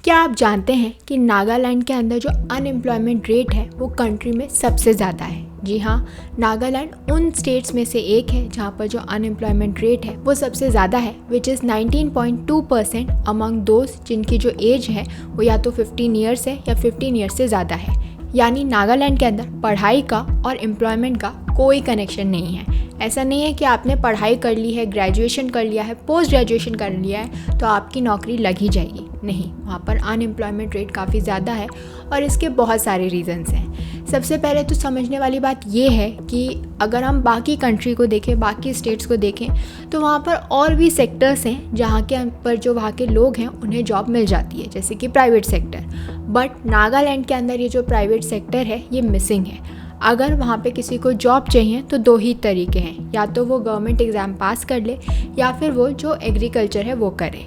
क्या आप जानते हैं कि नागालैंड के अंदर जो अनएम्प्लॉयमेंट रेट है वो कंट्री में सबसे ज़्यादा है। जी हाँ, नागालैंड उन स्टेट्स में से एक है जहाँ पर जो अनएम्प्लॉयमेंट रेट है वो सबसे ज़्यादा है, विच इज़ 19.2% अमंग दोस्त जिनकी जो एज है वो या तो 15 ईयर्स है या 15 ईयर्स से ज़्यादा है। यानी नागालैंड के अंदर पढ़ाई का और एम्प्लॉयमेंट का कोई कनेक्शन नहीं है। ऐसा नहीं है कि आपने पढ़ाई कर ली है, ग्रेजुएशन कर लिया है, पोस्ट ग्रेजुएशन कर लिया है तो आपकी नौकरी लग ही जाएगी। नहीं, वहाँ पर अनएम्प्लॉयमेंट रेट काफ़ी ज़्यादा है और इसके बहुत सारे रीज़न्स हैं। सबसे पहले तो समझने वाली बात ये है कि अगर हम बाकी कंट्री को देखें, बाकी स्टेट्स को देखें तो वहाँ पर और भी सेक्टर्स हैं जहाँ के पर जो वहाँ के लोग हैं उन्हें जॉब मिल जाती है, जैसे कि प्राइवेट सेक्टर। बट नागालैंड के अंदर ये जो प्राइवेट सेक्टर है ये मिसिंग है। अगर वहाँ पे किसी को जॉब चाहिए तो दो ही तरीके हैं, या तो वो गवर्नमेंट एग्ज़ाम पास कर ले या फिर वो जो एग्रीकल्चर है वो करे।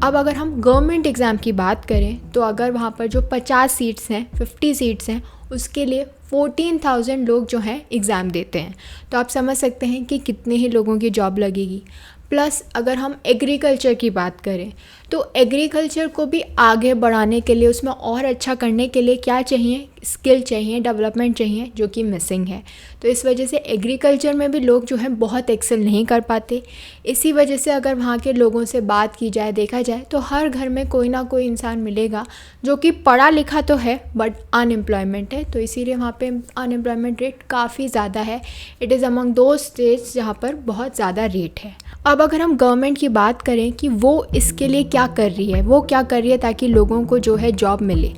अब अगर हम गवर्नमेंट एग्ज़ाम की बात करें तो अगर वहाँ पर जो 50 सीट्स हैं, 50 सीट्स हैं, उसके लिए 14,000 लोग जो हैं एग्ज़ाम देते हैं। तो आप समझ सकते हैं कि कितने ही लोगों की जॉब लगेगी। प्लस अगर हम एग्रीकल्चर की बात करें तो एग्रीकल्चर को भी आगे बढ़ाने के लिए, उसमें और अच्छा करने के लिए क्या चाहिए, स्किल चाहिए, डेवलपमेंट चाहिए, जो कि मिसिंग है। तो इस वजह से एग्रीकल्चर में भी लोग जो हैं बहुत एक्सेल नहीं कर पाते। इसी वजह से अगर वहाँ के लोगों से बात की जाए, देखा जाए तो हर घर में कोई ना कोई इंसान मिलेगा जो कि पढ़ा लिखा तो है बट अनएम्प्लॉयमेंट है। तो इसीलिए वहाँ पे अनएम्प्लॉयमेंट रेट काफ़ी ज़्यादा है। इट इज़ अमंग दो स्टेट्स जहाँ पर बहुत ज़्यादा रेट है। अब अगर हम गवर्नमेंट की बात करें कि वो इसके लिए क्या कर रही है, वो क्या कर रही है ताकि लोगों को जो है जॉब मिले,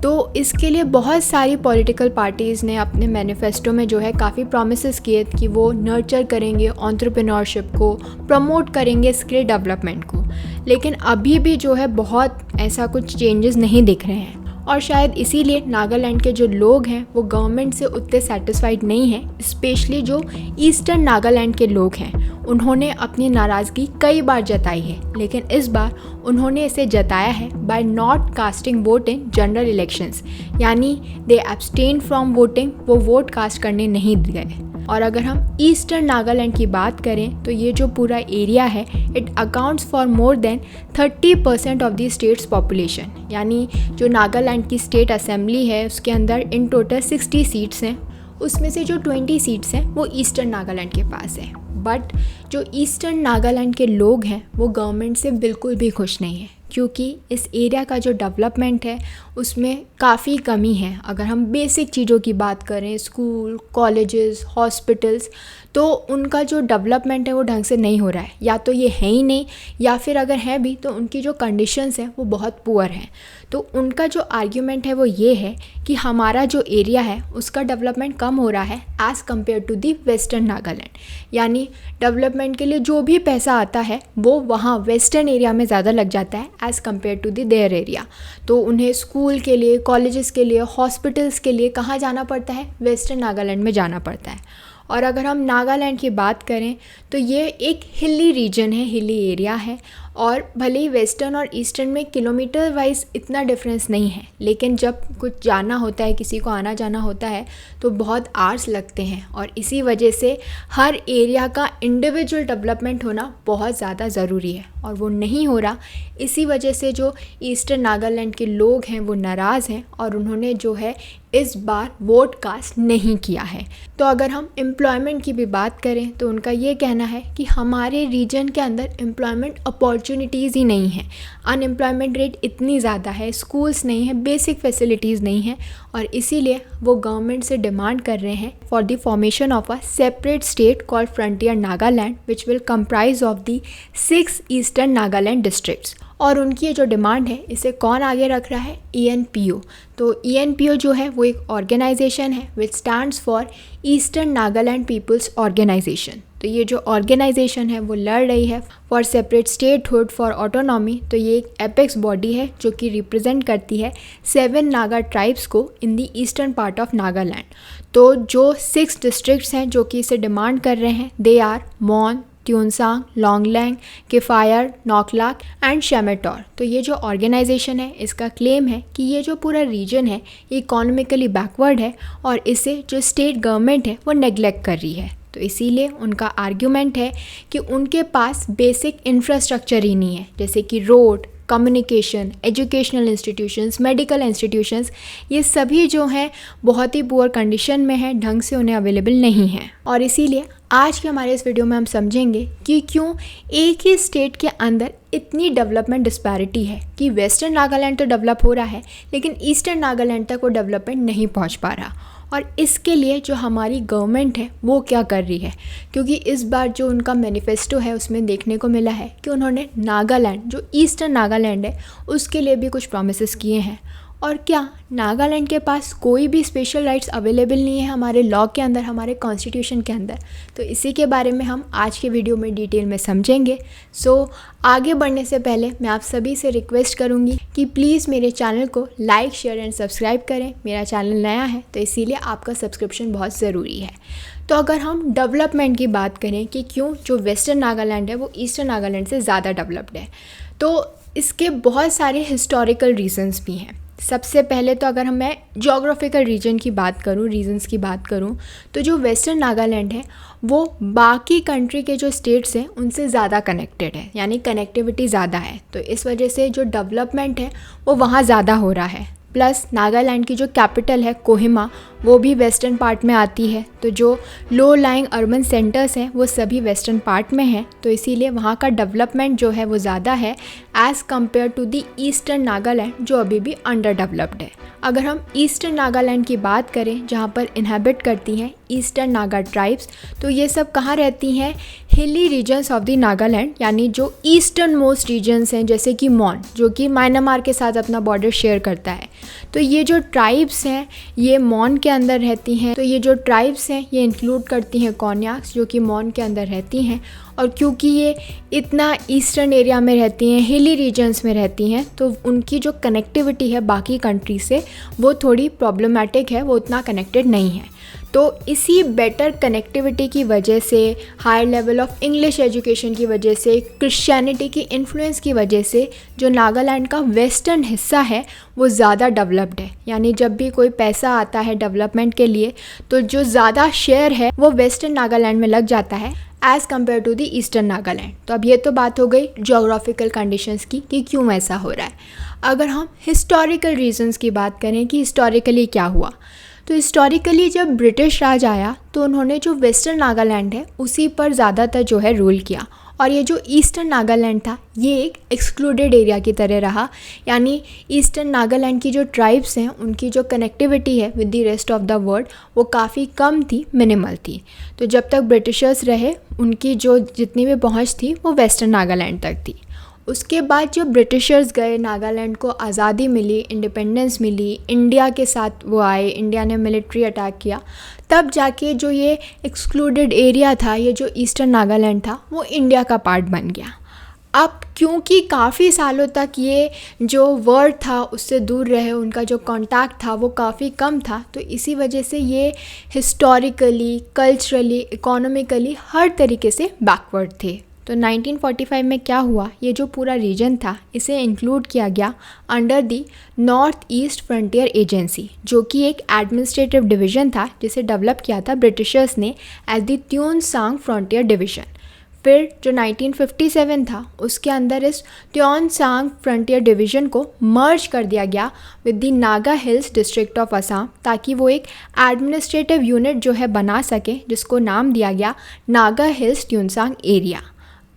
तो इसके लिए बहुत सारी पॉलिटिकल पार्टीज़ ने अपने मैनिफेस्टो में जो है काफ़ी प्रॉमिसेस किए कि वो नर्चर करेंगे एंटरप्रेन्योरशिप को, प्रमोट करेंगे स्किल डेवलपमेंट को। लेकिन अभी भी जो है बहुत ऐसा कुछ चेंजेस नहीं दिख रहे हैं और शायद इसीलिए नागालैंड के जो लोग हैं वो गवर्नमेंट से उतने सेटिस्फाइड नहीं हैं। स्पेशली जो ईस्टर्न नागालैंड के लोग हैं उन्होंने अपनी नाराज़गी कई बार जताई है, लेकिन इस बार उन्होंने इसे जताया है by not casting vote in general elections, यानी दे एब्सटेन फ्रॉम वोटिंग, वो वोट कास्ट करने नहीं गए। और अगर हम ईस्टर्न नागालैंड की बात करें तो ये जो पूरा एरिया है it accounts for more than 30% of the states population. यानी जो नागालैंड की स्टेट असेंबली है उसके अंदर इन टोटल 60 सीट्स हैं, उसमें से जो 20 सीट्स हैं वो ईस्टर्न नागालैंड के पास है। बट जो ईस्टर्न नागालैंड के लोग हैं वो गवर्नमेंट से बिल्कुल भी खुश नहीं है, क्योंकि इस एरिया का जो डेवलपमेंट है उसमें काफ़ी कमी है। अगर हम बेसिक चीज़ों की बात करें, स्कूल, कॉलेजेस, हॉस्पिटल्स, तो उनका जो डेवलपमेंट है वो ढंग से नहीं हो रहा है। या तो ये है ही नहीं, या फिर अगर है भी तो उनकी जो कंडीशंस हैं वो बहुत पुअर हैं। तो उनका जो आर्ग्यूमेंट है वो ये है कि हमारा जो एरिया है उसका डेवलपमेंट कम हो रहा है as compare to the western Nagaland. यानी डेवलपमेंट के लिए जो भी पैसा आता है वो वहाँ वेस्टर्न एरिया में ज़्यादा लग जाता है as compare to the there area. तो उन्हें स्कूल के लिए, कॉलेजेस के लिए, हॉस्पिटल्स के लिए कहाँ जाना पड़ता है, वेस्टर्न नागालैंड में जाना पड़ता है। और अगर हम नागालैंड की बात करें तो ये एक हिली रीजन है, हिली एरिया है, और भले ही वेस्टर्न और ईस्टर्न में किलोमीटर वाइज इतना डिफरेंस नहीं है, लेकिन जब कुछ जाना होता है, किसी को आना जाना होता है तो बहुत आवर्स लगते हैं। और इसी वजह से हर एरिया का इंडिविजुअल डेवलपमेंट होना बहुत ज़्यादा ज़रूरी है और वो नहीं हो रहा। इसी वजह से जो ईस्टर्न नागालैंड के लोग हैं वो नाराज़ हैं और उन्होंने जो है इस बार वोट कास्ट नहीं किया है। तो अगर हम एम्प्लॉयमेंट की भी बात करें तो उनका ये कहना है कि हमारे रीजन के अंदर एम्प्लॉयमेंट अपॉर्चुनिटीज़ ही नहीं है। अनएम्प्लॉयमेंट रेट इतनी ज़्यादा है, स्कूल्स नहीं है, बेसिक फैसिलिटीज़ नहीं है, और इसीलिए वो गवर्नमेंट से डिमांड कर रहे हैं for the formation of a separate state called frontier Nagaland which will comprise of the 6 eastern Nagaland districts. और उनकी ये जो डिमांड है इसे कौन आगे रख रहा है, ENPO। तो ENPO जो है वो एक ऑर्गेनाइजेशन है which stands for eastern Nagaland people's organisation. तो ये जो ऑर्गेनाइजेशन है वो लड़ रही है for separate statehood for autonomy. तो ये एक एपेक्स बॉडी है जो कि रिप्रेजेंट करती है 7 नागा ट्राइब्स को in the eastern part of Nagaland. तो जो 6 डिस्ट्रिक्ट्स हैं जो कि इसे डिमांड कर रहे हैं, they are मॉन, Tuensang, Longleng, किफायर, नॉकलाक and शेमेटौर। तो ये जो ऑर्गेनाइजेशन है इसका क्लेम है कि ये जो पूरा रीजन है ये इकोनॉमिकली बैकवर्ड है और इसे जो स्टेट गवर्नमेंट है वो नेग्लेक्ट कर रही है। तो इसीलिए उनका आर्ग्यूमेंट है कि उनके पास बेसिक इंफ्रास्ट्रक्चर ही नहीं है, जैसे कि road, communication, educational institutions, medical institutions, ये सभी जो हैं बहुत ही पुअर कंडीशन में हैं, ढंग से उन्हें अवेलेबल नहीं है। और इसीलिए आज के हमारे इस वीडियो में हम समझेंगे कि क्यों एक ही स्टेट के अंदर इतनी डेवलपमेंट डिस्पैरिटी है कि वेस्टर्न नागालैंड तो डेवलप हो रहा है लेकिन ईस्टर्न नागालैंड तक वो डेवलपमेंट नहीं पहुंच पा रहा, और इसके लिए जो हमारी गवर्नमेंट है वो क्या कर रही है। क्योंकि इस बार जो उनका मैनिफेस्टो है उसमें देखने को मिला है कि उन्होंने नागालैंड, जो ईस्टर्न नागालैंड है, उसके लिए भी कुछ प्रॉमिसेस किए हैं। और क्या नागालैंड के पास कोई भी स्पेशल राइट्स अवेलेबल नहीं है हमारे लॉ के अंदर, हमारे कॉन्स्टिट्यूशन के अंदर? तो इसी के बारे में हम आज के वीडियो में डिटेल में समझेंगे। सो आगे बढ़ने से पहले मैं आप सभी से रिक्वेस्ट करूंगी कि प्लीज़ मेरे चैनल को लाइक, शेयर एंड सब्सक्राइब करें। मेरा चैनल नया है तो इसीलिए आपका सब्सक्रिप्शन बहुत ज़रूरी है। तो अगर हम डेवलपमेंट की बात करें कि क्यों जो वेस्टर्न नागालैंड है वो ईस्टर्न नागालैंड से ज़्यादा डेवलप्ड है, तो इसके बहुत सारे हिस्टोरिकल रीजंस भी हैं। सबसे पहले तो अगर मैं जोग्राफिकल रीजन्स की बात करूं तो जो वेस्टर्न नागालैंड है वो बाकी कंट्री के जो स्टेट्स हैं उनसे ज़्यादा कनेक्टेड है, यानी कनेक्टिविटी ज़्यादा है। तो इस वजह से जो डेवलपमेंट है वो वहाँ ज़्यादा हो रहा है। प्लस नागालैंड की जो कैपिटल है कोहिमा, वो भी वेस्टर्न पार्ट में आती है। तो जो लो लाइंग अर्बन सेंटर्स हैं वो सभी वेस्टर्न पार्ट में हैं, तो इसीलिए वहाँ का डेवलपमेंट जो है वो ज़्यादा है as compare to the eastern Nagaland जो अभी भी अंडर डेवलप्ड है। अगर हम ईस्टर्न नागालैंड की बात करें जहाँ पर इनहेबिट करती हैं ईस्टर्न नागा ट्राइब्स, तो ये सब कहाँ रहती हैं? हिली रीजन्स ऑफ द नागालैंड, यानी जो ईस्टर्न मोस्ट रीजन्स हैं, जैसे कि मॉन जो कि म्यांमार के साथ अपना बॉर्डर शेयर करता है। तो ये जो ट्राइब्स हैं ये मॉन के अंदर रहती हैं। तो ये जो ट्राइब्स हैं ये इंक्लूड करती हैं कोन्याक्स जो कि मॉन के अंदर रहती हैं। और क्योंकि ये इतना ईस्टर्न एरिया में रहती हैं, हिली रीजन्स में रहती हैं, तो उनकी जो कनेक्टिविटी है बाकी कंट्री से वो थोड़ी प्रॉब्लमेटिक है, वो उतना कनेक्टेड नहीं है। तो इसी बेटर कनेक्टिविटी की वजह से, higher level of English education की वजह से, क्रिश्चियनिटी की इन्फ्लुएंस की वजह से जो नागालैंड का वेस्टर्न हिस्सा है वो ज़्यादा डेवलप्ड है। यानी जब भी कोई पैसा आता है डेवलपमेंट के लिए तो जो ज़्यादा शेयर है वो वेस्टर्न नागालैंड में लग जाता है as compare to the eastern Nagaland. तो अब ये तो बात हो गई जोग्राफिकल कंडीशंस की कि क्यों ऐसा हो रहा है। अगर हम हिस्टोरिकल रीजंस की बात करें कि हिस्टोरिकली क्या हुआ, तो हिस्टोरिकली जब ब्रिटिश राज आया तो उन्होंने जो वेस्टर्न नागालैंड है उसी पर ज़्यादातर जो है रूल किया, और ये जो ईस्टर्न नागालैंड था ये एक एक्सक्लूडेड एरिया की तरह रहा। यानी ईस्टर्न नागालैंड की जो ट्राइब्स हैं उनकी जो कनेक्टिविटी है with the rest of the world वो काफ़ी कम थी, मिनिमल थी। तो जब तक ब्रिटिशर्स रहे उनकी जो जितनी भी पहुंच थी वो वेस्टर्न नागालैंड तक थी। उसके बाद जब ब्रिटिशर्स गए, नागालैंड को आज़ादी मिली, इंडिपेंडेंस मिली, इंडिया के साथ वो आए, इंडिया ने मिलिट्री अटैक किया, तब जाके जो ये एक्सक्लूडेड एरिया था, ये जो ईस्टर्न नागालैंड था, वो इंडिया का पार्ट बन गया। अब क्योंकि काफ़ी सालों तक ये जो वर्ल्ड था उससे दूर रहे, उनका जो कांटेक्ट था वो काफ़ी कम था, तो इसी वजह से ये हिस्टोरिकली, कल्चरली, इकोनॉमिकली हर तरीके से बैकवर्ड थे। तो 1945 में क्या हुआ, ये जो पूरा रीजन था इसे इंक्लूड किया गया under the north east frontier agency, जो कि एक एडमिनिस्ट्रेटिव डिवीज़न था जिसे डेवलप किया था ब्रिटिशर्स ने एज द त्योंगसांग फ्रंटियर डिवीज़न। फिर जो 1957 था उसके अंदर इस त्योंगसांग फ्रंटियर डिवीज़न को मर्ज कर दिया गया with the Naga hills district of Assam, ताकि वो एक एडमिनिस्ट्रेटिव यूनिट जो है बना सके, जिसको नाम दिया गया नागा हिल्स त्योंगसांग एरिया।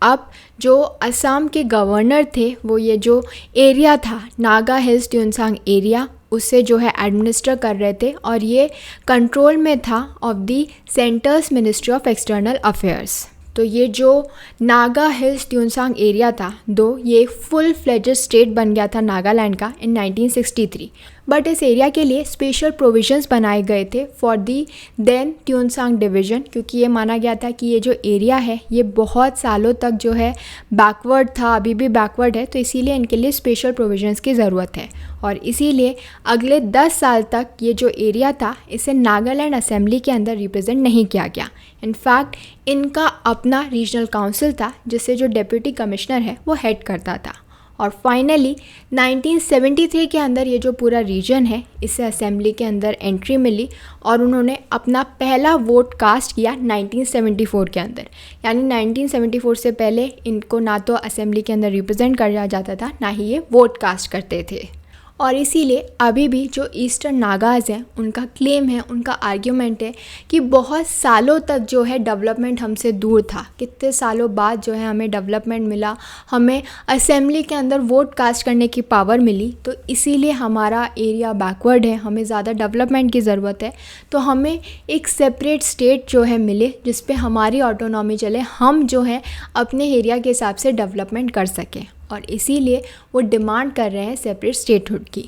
अब जो असम के गवर्नर थे वो ये जो एरिया था नागा हिल्स त्योंगसांग एरिया उससे जो है एडमिनिस्टर कर रहे थे, और ये कंट्रोल में था of the centres ministry of external affairs. तो ये जो नागा हिल्स त्योंगसांग एरिया था, दो ये फुल फ्लेजेड स्टेट बन गया था नागालैंड का इन 1963, बट इस एरिया के लिए स्पेशल प्रोविजंस बनाए गए थे फॉर दी देन त्योंगसांग डिवीज़न, क्योंकि ये माना गया था कि ये जो एरिया है ये बहुत सालों तक जो है बैकवर्ड था, अभी भी बैकवर्ड है, तो इसीलिए इनके लिए स्पेशल प्रोविजंस की ज़रूरत है। और इसीलिए अगले 10 साल तक ये जो एरिया था इसे नागालैंड असेंबली के अंदर रिप्रेजेंट नहीं किया गया। इनफैक्ट इनका अपना रीजनल काउंसिल था जिसे जो डिप्टी कमिश्नर है वो हेड करता था। और फाइनली 1973 के अंदर ये जो पूरा रीजन है इसे असेंबली के अंदर एंट्री मिली और उन्होंने अपना पहला वोट कास्ट किया 1974 के अंदर। यानी 1974 से पहले इनको ना तो असेंबली के अंदर रिप्रेजेंट किया जाता था, ना ही ये वोट कास्ट करते थे। और इसीलिए अभी भी जो ईस्टर्न नागाज़ हैं उनका क्लेम है, उनका आर्ग्यूमेंट है कि बहुत सालों तक जो है डेवलपमेंट हमसे दूर था। कितने सालों बाद जो है हमें डेवलपमेंट मिला, हमें असेंबली के अंदर वोट कास्ट करने की पावर मिली, तो इसीलिए हमारा एरिया बैकवर्ड है, हमें ज़्यादा डेवलपमेंट की ज़रूरत है। तो हमें एक सेपरेट स्टेट जो है मिले जिस पे हमारी ऑटोनॉमी चले, हम जो है अपने एरिया के हिसाब से डेवलपमेंट कर सकें। और इसीलिए वो डिमांड कर रहे हैं सेपरेट स्टेटहुड की।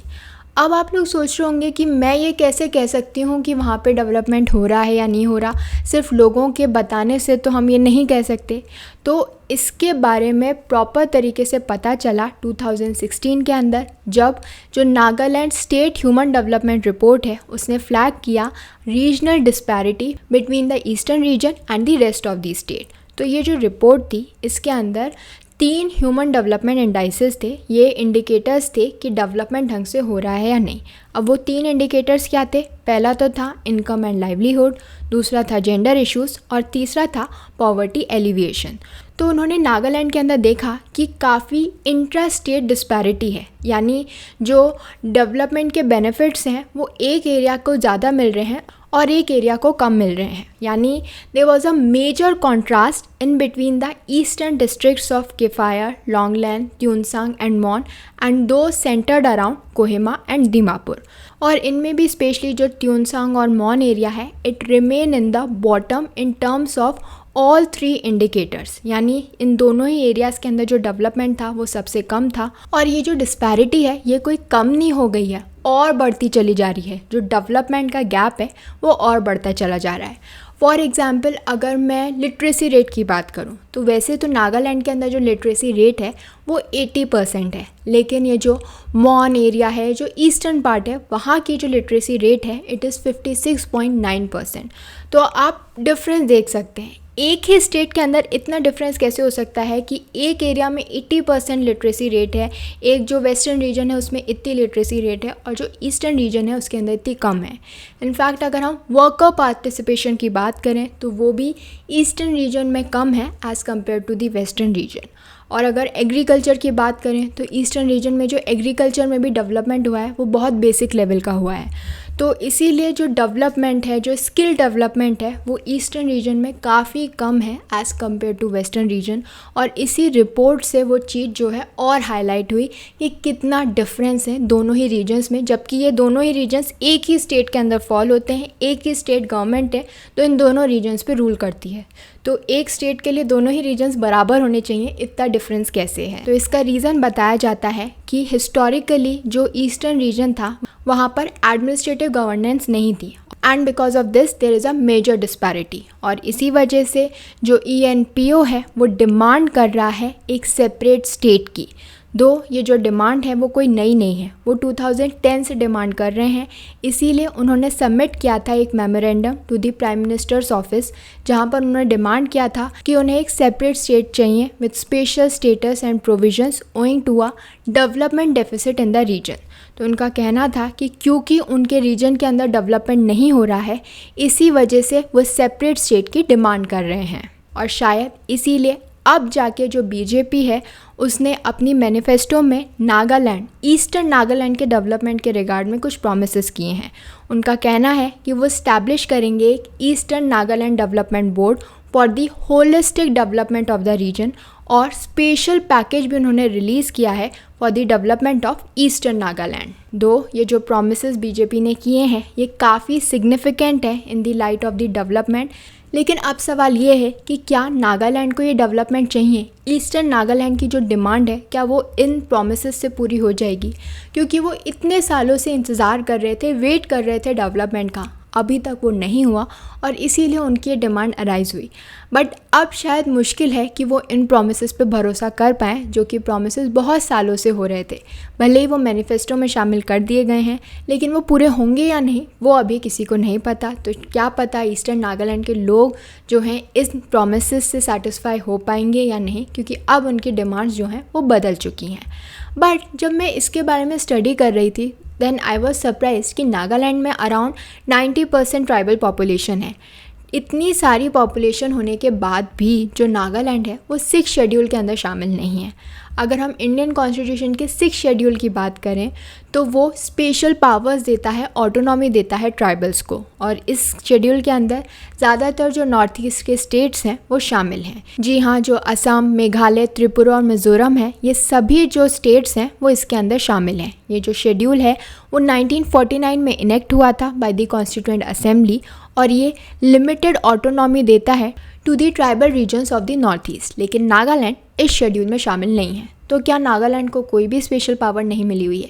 अब आप लोग सोच रहे होंगे कि मैं ये कैसे कह सकती हूँ कि वहाँ पे डेवलपमेंट हो रहा है या नहीं हो रहा, सिर्फ लोगों के बताने से तो हम ये नहीं कह सकते। तो इसके बारे में प्रॉपर तरीके से पता चला 2016 के अंदर, जब जो Nagaland state human development report है उसने फ्लैग किया regional disparity between the eastern region and the rest of the state. तो ये जो रिपोर्ट थी इसके अंदर 3 ह्यूमन डेवलपमेंट इंडाइसेस थे, ये इंडिकेटर्स थे कि डेवलपमेंट ढंग से हो रहा है या नहीं। अब वो 3 इंडिकेटर्स क्या थे? पहला तो था इनकम एंड लाइवलीहुड, दूसरा था जेंडर इश्यूज़ और तीसरा था पॉवर्टी एलिविएशन। तो उन्होंने नागालैंड के अंदर देखा कि काफ़ी इंट्रा स्टेट डिस्पैरिटी है, यानी जो डेवलपमेंट के बेनिफिट्स हैं वो एक एरिया को ज़्यादा मिल रहे हैं और एक एरिया को कम मिल रहे हैं। यानी there was a major contrast in between the eastern districts of Kiphire, Longleng, Tuensang and Mon and two centered around Kohima and Dimapur. और इनमें भी स्पेशली जो ट्यूनसांग और मॉन एरिया है it remain in the bottom in terms of all 3 indicators. यानी इन दोनों ही एरियाज़ के अंदर जो डेवलपमेंट था वो सबसे कम था। और ये जो डिस्पैरिटी है ये कोई कम नहीं हो गई है, और बढ़ती चली जा रही है। जो डेवलपमेंट का गैप है वो और बढ़ता चला जा रहा है। फॉर एग्ज़ाम्पल अगर मैं लिटरेसी रेट की बात करूं तो वैसे तो नागालैंड के अंदर जो लिटरेसी रेट है वो 80% है, लेकिन ये जो मॉन एरिया है, जो ईस्टर्न पार्ट है, वहाँ की जो लिटरेसी रेट है इट इज़ 56.9%। तो आप डिफरेंस देख सकते हैं, एक ही स्टेट के अंदर इतना डिफरेंस कैसे हो सकता है कि एक एरिया में 80% लिटरेसी रेट है, एक जो वेस्टर्न रीजन है उसमें इतनी लिटरेसी रेट है और जो ईस्टर्न रीजन है उसके अंदर इतनी कम है। इनफैक्ट अगर हम वर्कर पार्टिसिपेशन की बात करें तो वो भी ईस्टर्न रीजन में कम है as compare to the western region. और अगर एग्रीकल्चर की बात करें तो ईस्टर्न रीजन में जो एग्रीकल्चर में भी डेवलपमेंट हुआ है वो बहुत बेसिक लेवल का हुआ है। तो इसीलिए जो डेवलपमेंट है, जो स्किल डेवलपमेंट है वो ईस्टर्न रीजन में काफ़ी कम है as compare to western region. और इसी रिपोर्ट से वो चीज़ जो है और हाईलाइट हुई कि कितना डिफरेंस है दोनों ही रीजन्स में, जबकि ये दोनों ही रीजन्स एक ही स्टेट के अंदर फॉल होते हैं, एक ही स्टेट गवर्नमेंट है तो इन दोनों रीजन्स पे रूल करती है। तो एक स्टेट के लिए दोनों ही रीजन्स बराबर होने चाहिए, इतना डिफरेंस कैसे है? तो इसका रीज़न बताया जाता है कि हिस्टोरिकली जो ईस्टर्न रीजन था वहाँ पर एडमिनिस्ट्रेटिव गवर्नेंस नहीं थी and because of this there is a major disparity. और इसी वजह से जो ENPO है वो डिमांड कर रहा है एक सेपरेट स्टेट की। दो ये जो डिमांड है वो कोई नई नहीं है, वो 2010 से डिमांड कर रहे हैं। इसीलिए उन्होंने सबमिट किया था एक memorandum to the prime minister's office, जहां पर उन्होंने डिमांड किया था कि उन्हें एक सेपरेट स्टेट चाहिए with special status and provisions owing to a development deficit in the region. तो उनका कहना था कि क्योंकि उनके रीजन के अंदर डेवलपमेंट नहीं हो रहा है इसी वजह से वो सेपरेट स्टेट की डिमांड कर रहे हैं। और शायद इसीलिए अब जाके जो बीजेपी है उसने अपनी मैनिफेस्टो में नागालैंड, ईस्टर्न नागालैंड के डेवलपमेंट के रिगार्ड में कुछ प्रोमिसेस किए हैं। उनका कहना है कि वो इस्टेब्लिश करेंगे एक eastern Nagaland development board for the holistic development of the region, और स्पेशल पैकेज भी उन्होंने रिलीज़ किया है for the development of eastern Nagaland. दो ये जो प्रोमिसेस बीजेपी ने किए हैं ये काफ़ी सिग्निफिकेंट है in the light of the development. लेकिन अब सवाल ये है कि क्या नागालैंड को ये डेवलपमेंट चाहिए? ईस्टर्न नागालैंड की जो डिमांड है क्या वो इन प्रोमिसेस से पूरी हो जाएगी? क्योंकि वो इतने सालों से इंतज़ार कर रहे थे, वेट कर रहे थे डेवलपमेंट का, अभी तक वो नहीं हुआ और इसीलिए उनकी ये डिमांड अराइज़ हुई। बट अब शायद मुश्किल है कि वो इन प्रोमिसेस पे भरोसा कर पाएँ, जो कि प्रोमिसेस बहुत सालों से हो रहे थे। भले ही वो मैनिफेस्टो में शामिल कर दिए गए हैं लेकिन वो पूरे होंगे या नहीं वो अभी किसी को नहीं पता। तो क्या पता ईस्टर्न नागालैंड के लोग जो हैं इस प्रोमिसेस से सेटिस्फाई हो पाएंगे या नहीं, क्योंकि अब उनकी डिमांड्स जो हैं वो बदल चुकी हैं। बट जब मैं इसके बारे में स्टडी कर रही थी देन आई वॉज सरप्राइज कि नागालैंड में अराउंड 90% ट्राइबल पॉपुलेशन है। इतनी सारी पॉपुलेशन होने के बाद भी जो नागालैंड है वो 6 शेड्यूल के अंदर शामिल नहीं है। अगर हम इंडियन कॉन्स्टिट्यूशन के 6 शेड्यूल की बात करें तो वो स्पेशल पावर्स देता है, ऑटोनॉमी देता है ट्राइबल्स को, और इस शेड्यूल के अंदर ज़्यादातर जो नॉर्थ ईस्ट के स्टेट्स हैं वो शामिल हैं। जी हाँ, जो असम, मेघालय, त्रिपुरा और मिज़ोरम है, ये सभी जो स्टेट्स हैं वो इसके अंदर शामिल हैं। ये जो शेड्यूल है वो 1949 में इनेक्ट हुआ था बाय द कॉन्स्टिट्यूएंट असेंबली, और ये लिमिटेड ऑटोनॉमी देता है to the tribal regions of the north east. लेकिन नागालैंड इस शेड्यूल में शामिल नहीं है। तो क्या नागालैंड को कोई भी स्पेशल पावर नहीं मिली हुई है?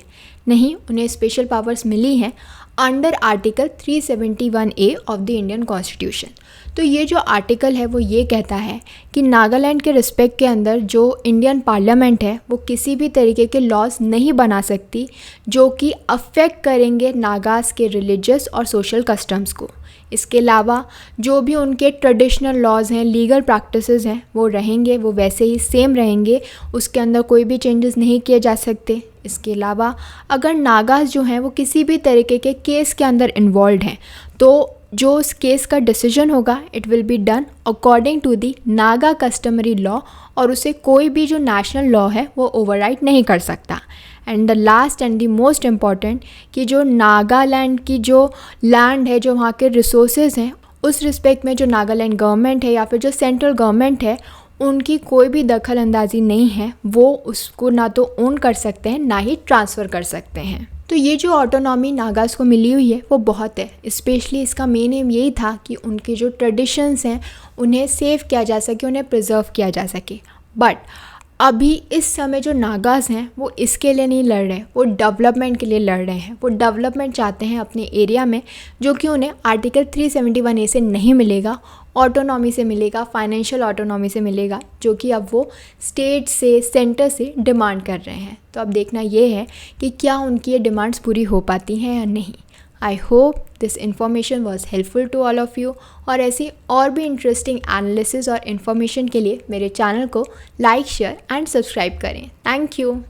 नहीं, उन्हें स्पेशल पावर्स मिली हैं under article 371A of the Indian constitution. तो ये जो आर्टिकल है वो ये कहता है कि नागालैंड के रिस्पेक्ट के अंदर जो इंडियन पार्लियामेंट है वो किसी भी तरीके के लॉज नहीं बना सकती जो कि अफेक्ट करेंगे नागास के रिलीजियस और सोशल कस्टम्स को। इसके अलावा जो भी उनके ट्रेडिशनल लॉज हैं, लीगल प्रैक्टिसेस हैं, वो रहेंगे, वो वैसे ही सेम रहेंगे, उसके अंदर कोई भी चेंजेस नहीं किए जा सकते। इसके अलावा अगर नागास जो हैं वो किसी भी तरीके के केस के अंदर इन्वॉल्व हैं तो जो उस केस का डिसीजन होगा it will be done according to the Naga customary law, और उसे कोई भी जो नेशनल लॉ है वो ओवरराइड नहीं कर सकता। And the last and the most important कि जो नागालैंड की जो लैंड है, जो वहाँ के रिसोर्सेज हैं, उस रिस्पेक्ट में जो नागालैंड गवर्नमेंट है या फिर जो सेंट्रल गवर्नमेंट है उनकी कोई भी दखल अंदाजी नहीं है। वो उसको ना तो ओन कर सकते हैं ना ही ट्रांसफ़र कर सकते हैं। तो ये जो ऑटोनॉमी नागास को मिली हुई है वो बहुत है। स्पेशली इसका मेन एम यही था कि उनके जो ट्रेडिशंस हैं उन्हें सेव किया जा सके, उन्हें प्रिजर्व किया जा सके। बट अभी इस समय जो नागास हैं वो इसके लिए नहीं लड़ रहे, वो डेवलपमेंट के लिए लड़ रहे हैं। वो डेवलपमेंट चाहते हैं अपने एरिया में, जो कि उन्हें आर्टिकल 371A से नहीं मिलेगा, ऑटोनॉमी से मिलेगा, फाइनेंशियल ऑटोनॉमी से मिलेगा, जो कि अब वो स्टेट से, सेंटर से डिमांड कर रहे हैं। तो अब देखना ये है कि क्या उनकी ये डिमांड्स पूरी हो पाती हैं या नहीं। I hope this information was helpful to all of you, और ऐसी और भी इंटरेस्टिंग एनालिसिस और इन्फॉर्मेशन के लिए मेरे चैनल को लाइक, शेयर एंड सब्सक्राइब करें। Thank you.